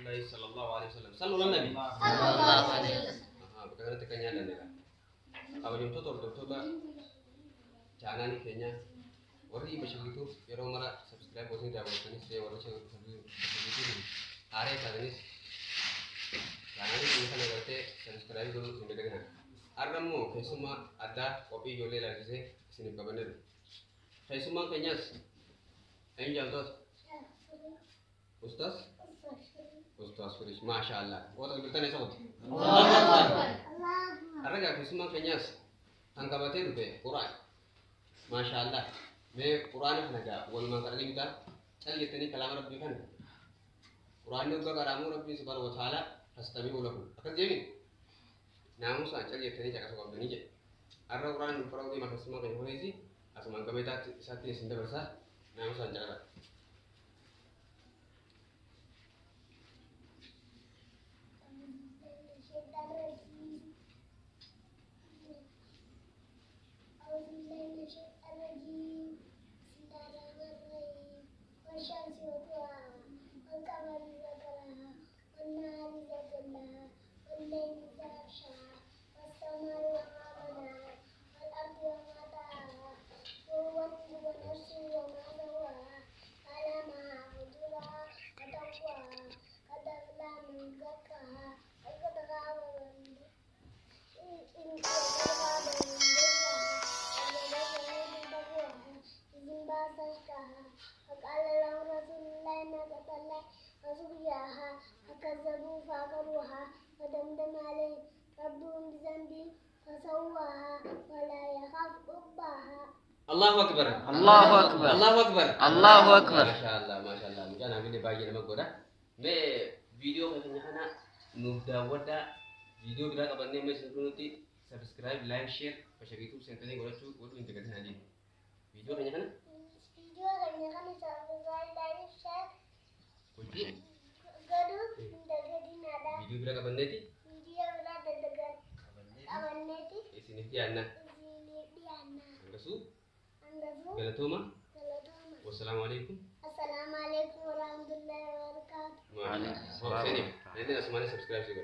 Rasulullah sallallahu alaihi wasallam. Sallu ala nabi. Sallallahu alaihi wasallam. Bakka tekkanya dandira. Kabajum toto channel keenya warri bashitu yeroo mara subscribe godhanii daawwatanis ta'e warri haaree taatanis channel keenya kana gartee subscribe godhuu hin dagatina. Argammoo keessumaa addaa qophii ijoollee ilaalchisee isiniif qabanneerra. Keessumaa keenyas eenyu jaaltoota? Ustaz? Ustaz Firish, maashaallah. Wata biltan isa qote. Arragaa keessumaa keenyas kan qabatee dhufe Quraan. Maashaallah. Mee Quraana kana gaa walumaan kadhanii bitaa cal jettanii kalaama rabbii kana. Quraanni akka qaraamuu rabbii subhaanahu wa ta'aalaa tastamii lakum. Akkas jeemin. Naamusaan cal jettanii caqasa qabdanii jedhe. Arra Quraan nu faraa deema keessumaa keenya honeesi asumaan qabeetaatti isaatti isin dabarsaa naamusaan caqasa. فكذبوا فعقروها فدمدم عليهم ربهم بذنبهم فسواها ولا يخاف عقباها. الله أكبر. الله أكبر. الله أكبر. الله أكبر. ما شاء الله ما شاء الله. Mungkin habis bayi nama goda. Me video kayaknya hana nuda wada video kita kabarnya me sebenarnya subscribe, like, share, pasal itu sentenya goda cu goda integrasi aja. Video kayaknya hana? Video kayaknya hana subscribe, like, share. Kunci. Goda integrasi nada. Video kita kabarnya ti? Video kita dekat kabarnya ti. Sini Diana. Sini Diana. Angkasu. Angkasu. Galatoma. Galatoma. Wassalamualaikum. Assalamualaikum warahmatullahi wabarakatuh. Waalaikumsalam. Sini, nanti semuanya subscribe juga.